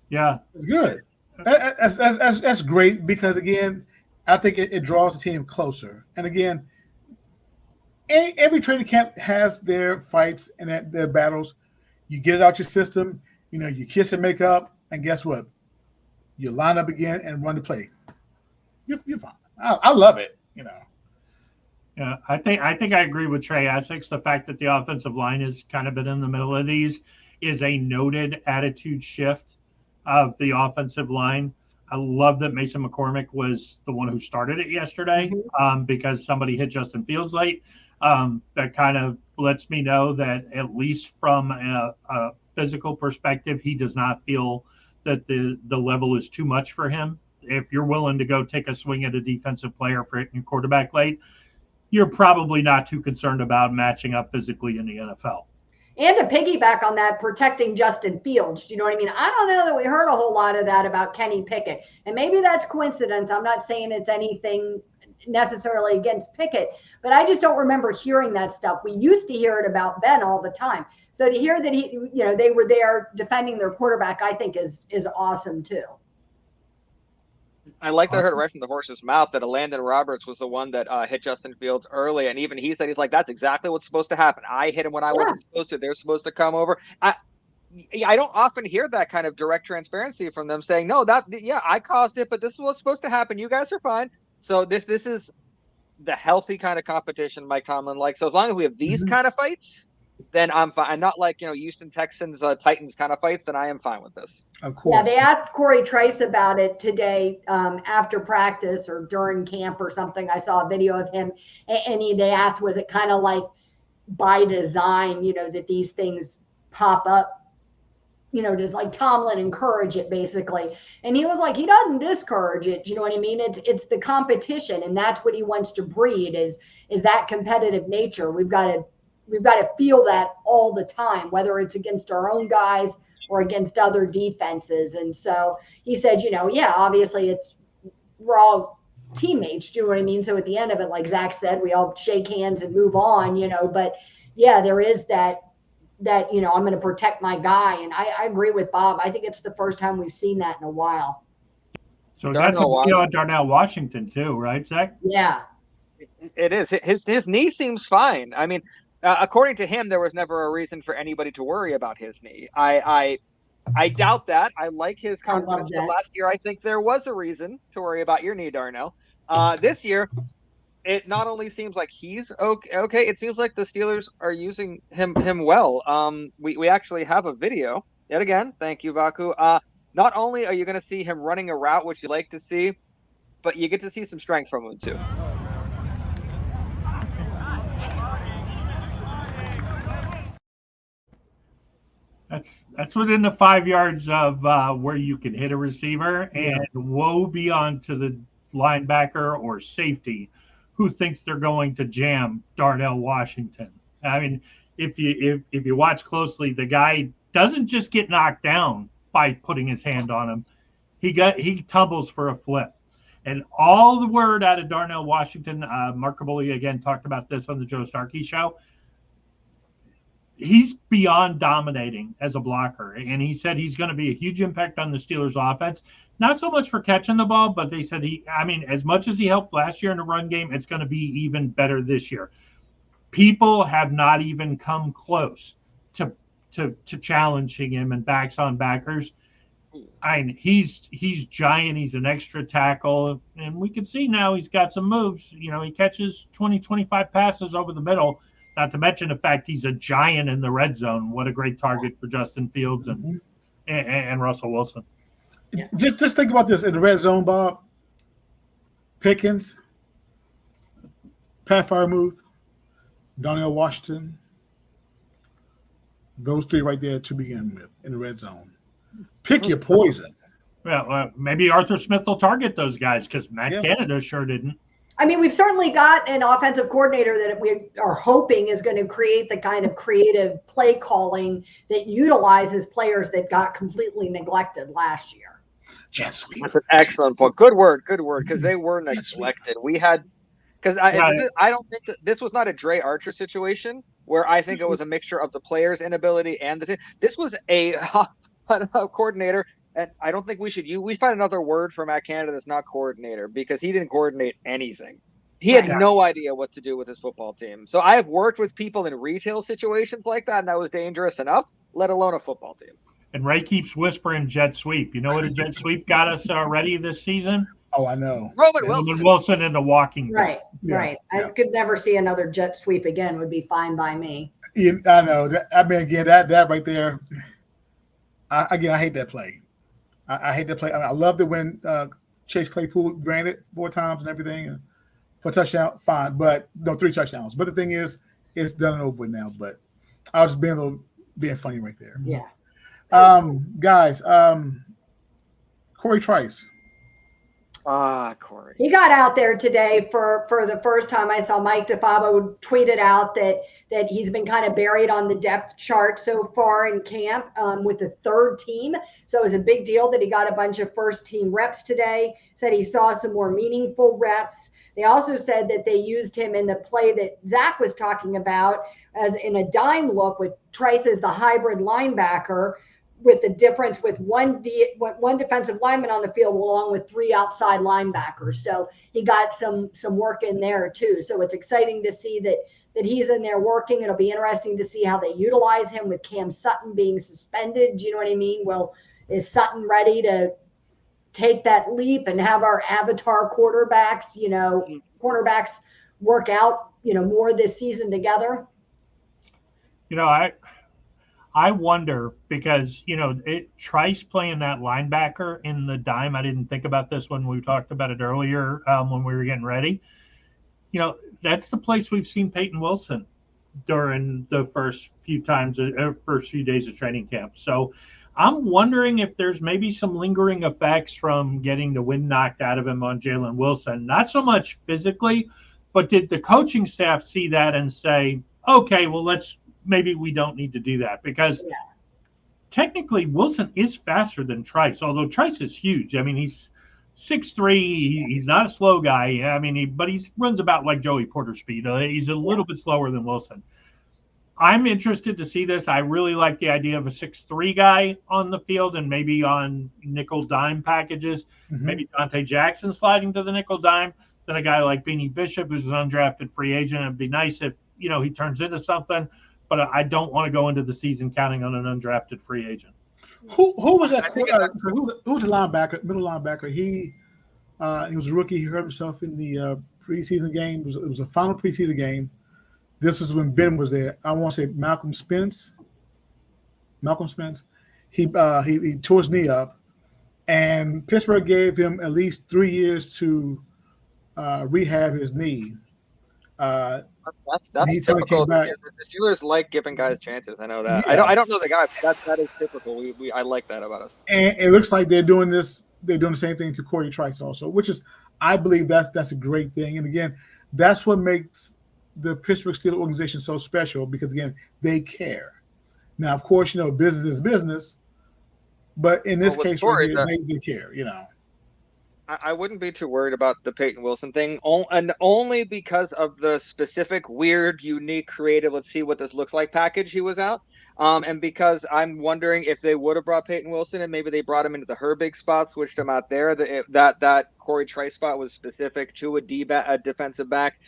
Yeah, it's good. That's great because again, I think it draws the team closer. And again, every training camp has their fights and their battles. You get it out your system. You kiss and make up, and guess what? You line up again and run the play. You're fine. I love it. Yeah, I think I agree with Trey Essex. The fact that the offensive line has kind of been in the middle of these is a noted attitude shift of the offensive line. I love that Mason McCormick was the one who started it yesterday because somebody hit Justin Fields late. That kind of lets me know that at least from a physical perspective, he does not feel that the level is too much for him. If you're willing to go take a swing at a defensive player for hitting your quarterback late, you're probably not too concerned about matching up physically in the NFL. And to piggyback on that, protecting Justin Fields. Do you know what I mean? I don't know that we heard a whole lot of that about Kenny Pickett. And maybe that's coincidence. I'm not saying it's anything necessarily against Pickett, but I just don't remember hearing that stuff. We used to hear it about Ben all the time. So to hear that they were there defending their quarterback, I think is awesome too. I like that I heard right from the horse's mouth that Landon Roberts was the one that hit Justin Fields early. And even he said, he's like, that's exactly what's supposed to happen. I hit him when I wasn't supposed to. They're supposed to come over. I don't often hear that kind of direct transparency from them saying, no, I caused it, but this is what's supposed to happen. You guys are fine. So this is the healthy kind of competition Mike Tomlin likes. So as long as we have these kind of fights, then I'm fine. I'm not like, Houston Texans, Titans kind of fights, then I am fine with this. Of course. Yeah, they asked Corey Trice about it today after practice or during camp or something. I saw a video of him, and they asked, was it kind of like by design, that these things pop up? Does like Tomlin encourage it basically? And he was like, he doesn't discourage it. You know what I mean? It's the competition, and that's what he wants to breed is that competitive nature. We've got to feel that all the time, whether it's against our own guys or against other defenses. And so he said, obviously we're all teammates. Do you know what I mean? So at the end of it, like Zach said, we all shake hands and move on, but yeah, there is that, I'm going to protect my guy. And I agree with Bob. I think it's the first time we've seen that in a while. So that's a video of Darnell Washington too, right, Zach? Yeah. It is. His knee seems fine. I mean, according to him, there was never a reason for anybody to worry about his knee. I doubt that. I like his confidence. But last year, I think there was a reason to worry about your knee, Darnell. This year, it not only seems like he's okay, it seems like the Steelers are using him well. We actually have a video. Yet again, thank you, Baku. Not only are you going to see him running a route, which you like to see, but you get to see some strength from him too. That's within the 5 yards of where you can hit a receiver, and woe be unto the linebacker or safety who thinks they're going to jam Darnell Washington. I mean, if you watch closely, the guy doesn't just get knocked down by putting his hand on him. He tumbles for a flip. And all the word out of Darnell Washington, Mark Kaboly again talked about this on the Joe Starky show. He's beyond dominating as a blocker. And he said he's going to be a huge impact on the Steelers offense. Not so much for catching the ball, but they said as much as he helped last year in the run game, it's going to be even better this year. People have not even come close to challenging him in backs on backers. I mean, he's giant. He's an extra tackle. And we can see now he's got some moves. He catches 20, 25 passes over the middle. Not to mention the fact he's a giant in the red zone. What a great target for Justin Fields and Russell Wilson. Yeah. Just think about this in the red zone, Bob. Pickens, Pat Freiermuth, Darnell Washington. Those three right there to begin with in the red zone. Pick your poison. Well, maybe Arthur Smith will target those guys because Matt Canada sure didn't. I mean, we've certainly got an offensive coordinator that we are hoping is going to create the kind of creative play calling that utilizes players that got completely neglected last year. Jet sweep. That's an excellent point. Good word, because they were neglected. We had I don't think that this was not a Dre Archer situation where I think it was a mixture of the players' inability and this was a coordinator. And I don't think we find another word for Matt Canada that's not coordinator because he didn't coordinate anything. He had no idea what to do with his football team. So I have worked with people in retail situations like that, and that was dangerous enough, let alone a football team. And Ray keeps whispering jet sweep. You know what a jet sweep got us already this season? Oh, I know. Roman Wilson into walking. Right. I could never see another jet sweep again. Would be fine by me. Yeah, I know. That right there. I hate that play. I hate to play. I loved it when Chase Claypool ran it 4 times and everything and for a touchdown. Fine, but no 3 touchdowns. But the thing is, it's done and over with now. But I was just being funny right there. Yeah. Guys, Corey Trice. Corey. He got out there today for the first time. I saw Mike DeFabo tweeted out that he's been kind of buried on the depth chart so far in camp with the 3rd team. So it was a big deal that he got a bunch of first team reps today. Said he saw some more meaningful reps. They also said that they used him in the play that Zach was talking about as in a dime look with Trice as the hybrid linebacker, with the difference with one defensive lineman on the field along with 3 outside linebackers. So he got some work in there too. So it's exciting to see that he's in there working. It'll be interesting to see how they utilize him with Cam Sutton being suspended. Do you know what I mean? Well, is Sutton ready to take that leap and have our avatar quarterbacks, cornerbacks work out, more this season together? I wonder because, Trice playing that linebacker in the dime. I didn't think about this when we talked about it earlier when we were getting ready. That's the place we've seen Peyton Wilson during the first few days of training camp. So I'm wondering if there's maybe some lingering effects from getting the wind knocked out of him on Jalen Wilson. Not so much physically, but did the coaching staff see that and say, okay, well, maybe we don't need to do that because technically Wilson is faster than Trice, although Trice is huge. I mean, he's 6'3". He's not a slow guy. I mean, but he runs about like Joey Porter speed. He's a little bit slower than Wilson. I'm interested to see this. I really like the idea of a 6'3" guy on the field and maybe on nickel dime packages. Mm-hmm. Maybe Dante Jackson sliding to the nickel dime. Then a guy like Beanie Bishop, who's an undrafted free agent. It'd be nice if, he turns into something. But I don't want to go into the season counting on an undrafted free agent. Who was that? Who was the linebacker, middle linebacker? He was a rookie. He hurt himself in the preseason game. It was a final preseason game. This was when Ben was there. I want to say Malcolm Spence. He tore his knee up, and Pittsburgh gave him at least 3 years to rehab his knee. That's typical. The Steelers like giving guys chances. I know that. Yeah. I don't know the guy. But that is typical. I like that about us. And it looks like they're doing this. They're doing the same thing to Corey Trice also, which is, I believe that's a great thing. And again, that's what makes the Pittsburgh Steelers organization so special because again, they care. Now, of course, business is business, but in this case, right here, they care. I wouldn't be too worried about the Peyton Wilson thing, and only because of the specific, weird, unique, creative, let's see what this looks like package he was out. And because I'm wondering if they would have brought Peyton Wilson and maybe they brought him into the Herbig spot, switched him out there. That Corey Trice spot was specific to a defensive back.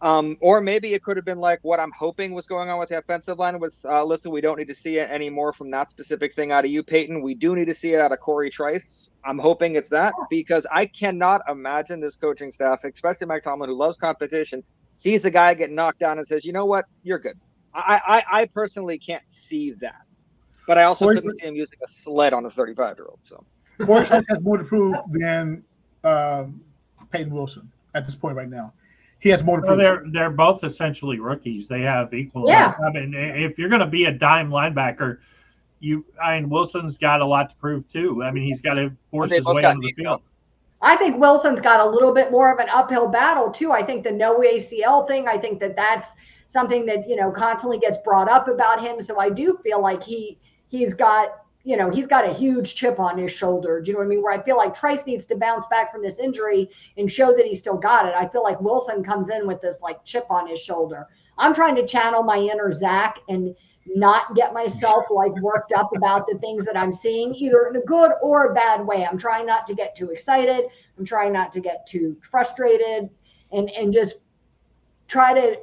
Or maybe it could have been like what I'm hoping was going on with the offensive line was, listen, we don't need to see it anymore from that specific thing out of you, Peyton. We do need to see it out of Corey Trice. I'm hoping it's that because I cannot imagine this coaching staff, especially Mike Tomlin, who loves competition, sees a guy get knocked down and says, you know what, you're good. I personally can't see that. But I also couldn't see him using a sled on a 35-year-old. So Corey Trice has more to prove than Peyton Wilson at this point right now. He has more to prove. They're both essentially rookies. They have equal. Yeah. I mean, if you're going to be a dime linebacker, Wilson's got a lot to prove too. I mean, he's got to force his way onto the field. I think Wilson's got a little bit more of an uphill battle too. I think the no ACL thing. I think that's something that constantly gets brought up about him. So I do feel like he's got a huge chip on his shoulder. Do you know what I mean? Where I feel like Trice needs to bounce back from this injury and show that he still got it. I feel like Wilson comes in with this like chip on his shoulder. I'm trying to channel my inner Zach and not get myself like worked up about the things that I'm seeing, either in a good or a bad way. I'm trying not to get too excited. I'm trying not to get too frustrated and just try to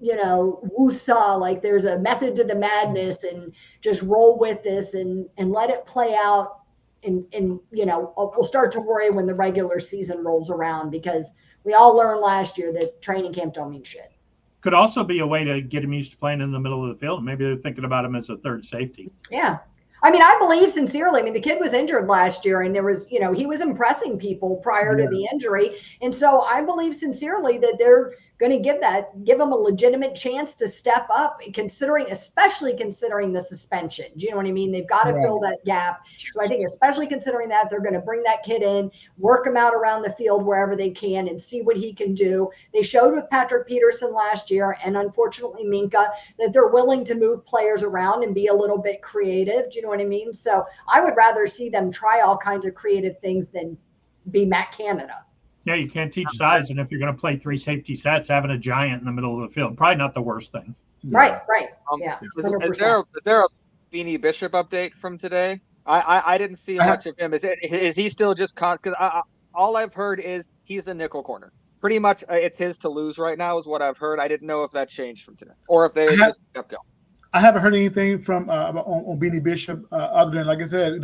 woosah, like there's a method to the madness and just roll with this and let it play out. And we'll start to worry when the regular season rolls around because we all learned last year that training camp don't mean shit. Could also be a way to get him used to playing in the middle of the field. Maybe they're thinking about him as a third safety. Yeah. I mean, I believe sincerely. I mean, the kid was injured last year, and there was, he was impressing people prior to the injury. And so I believe sincerely that they're going to give him a legitimate chance to step up, especially considering the suspension. Do you know what I mean? They've got to fill that gap. So I think especially considering that, they're going to bring that kid in, work him out around the field wherever they can, and see what he can do. They showed with Patrick Peterson last year, and unfortunately Minka, that they're willing to move players around and be a little bit creative. Do you know what I mean? So I would rather see them try all kinds of creative things than be Matt Canada. Yeah, you can't teach size, and if you're going to play 3 safety sets, having a giant in the middle of the field, probably not the worst thing. Right. Yeah. Is there a Beanie Bishop update from today? I didn't see much of him. Is he still just because all I've heard is he's the nickel corner. Pretty much, it's his to lose right now is what I've heard. I didn't know if that changed from today or if they just kept going. I haven't heard anything from on Beanie Bishop other than, like I said,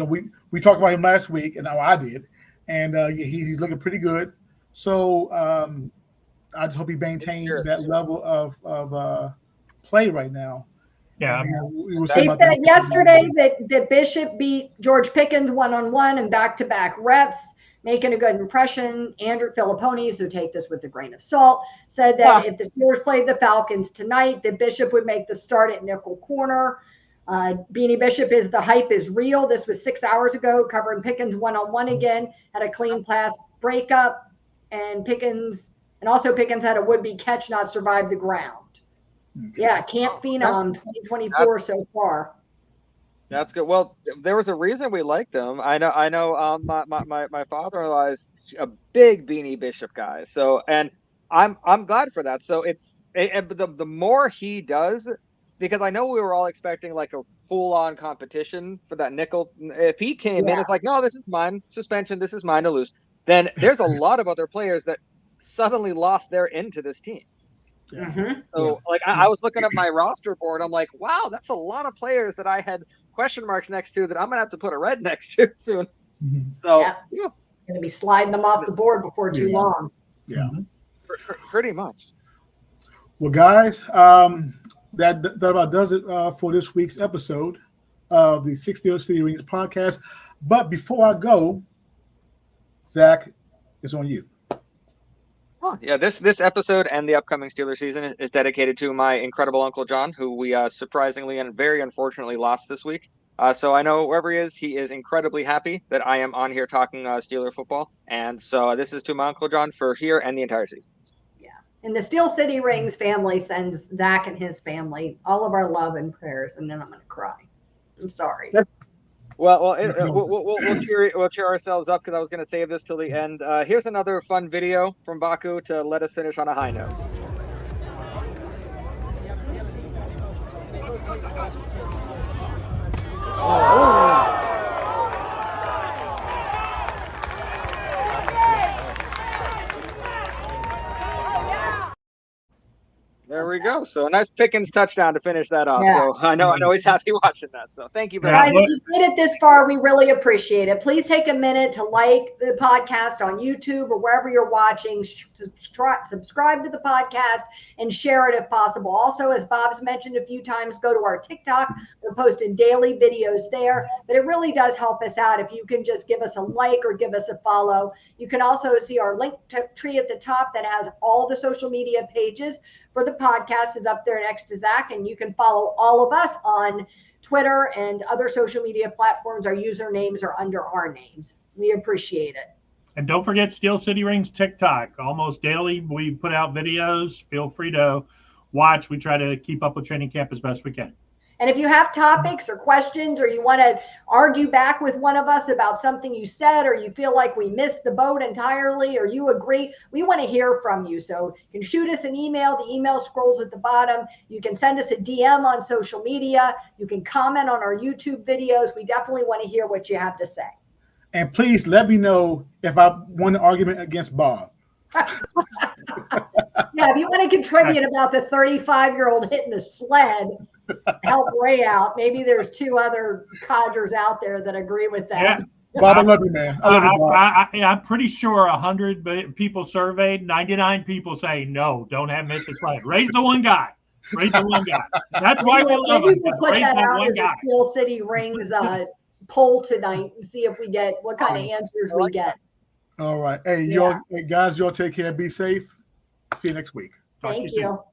we talked about him last week, and I did, and he's looking pretty good. So I just hope he maintains that level of play right now. Yeah. They said yesterday that Bishop beat George Pickens 1-on-1 and back-to-back reps, making a good impression. Andrew Filipponis, who take this with a grain of salt, said that if the Steelers played the Falcons tonight, that Bishop would make the start at nickel corner. Beanie Bishop is the hype is real. This was 6 hours ago, covering Pickens 1-on-1 again, had a clean pass breakup. And Pickens had a would-be catch not survive the ground. Okay. Yeah, Camp Phenom 2024 so far. That's good. Well, there was a reason we liked him. I know. My father-in-law is a big Beanie Bishop guy. So, and I'm glad for that. So the more he does, because I know we were all expecting like a full-on competition for that nickel. If he came in, it's like, no, this is mine. Suspension. This is mine to lose. Then there's a lot of other players that suddenly lost their into this team. So I was looking at my roster board. I'm like, wow, that's a lot of players that I had question marks next to that I'm gonna have to put a red next to soon. So going to be sliding them off the board before too long. Pretty much. Well, guys, that about does it for this week's episode of the 60 City Rings podcast. But before I go, Zach, it's on you. Oh, yeah, this episode and the upcoming Steelers season is dedicated to my incredible Uncle John, who we surprisingly and very unfortunately lost this week. So I know wherever he is incredibly happy that I am on here talking Steeler football. And so this is to my Uncle John for here and the entire season. Yeah. And the Steel City Rings family sends Zach and his family all of our love and prayers. And then I'm going to cry. I'm sorry. Well, we'll cheer ourselves up because I was going to save this till the end. Here's another fun video from Baku to let us finish on a high note. There we go. So a nice Pickens touchdown to finish that off. So I know he's happy watching that. So thank you very much. Guys, if you made it this far, we really appreciate it. Please take a minute to like the podcast on YouTube or wherever you're watching. Subscribe to the podcast and share it if possible. Also, as Bob's mentioned a few times, go to our TikTok. We're posting daily videos there. But it really does help us out if you can just give us a like or give us a follow. You can also see our link tree at the top that has all the social media pages for the podcast is up there next to Zach, and you can follow all of us on Twitter and other social media platforms. Our usernames are under our names. We appreciate it. And don't forget Steel City Rings TikTok. Almost daily we put out videos. Feel free to watch. We try to keep up with training camp as best we can. And if you have topics or questions, or you want to argue back with one of us about something you said, or you feel like we missed the boat entirely, or you agree, we want to hear from you. So you can shoot us an email. The email scrolls at the bottom. You can send us a DM on social media. You can comment on our YouTube videos. We definitely want to hear what you have to say. And please let me know if I won the argument against Bob. Yeah, if you want to contribute about the 35-year-old hitting the sled, help Ray out. Maybe there's 2 other codgers out there that agree with that. Yeah. Bob, I love you, man. I love you, Bob. I'm pretty sure 100 people surveyed, 99 people say no, don't have missed a sled. Ray's the one guy. Raid the one guy. That's why we love Maybe him. we'll put Raid that the out one as a guy. Steel City Rings poll tonight and see if we get what kind of answers we get. All right. Hey, Yeah. y'all, hey guys, y'all take care. Be safe. See you next week. Talk to Thank soon. you.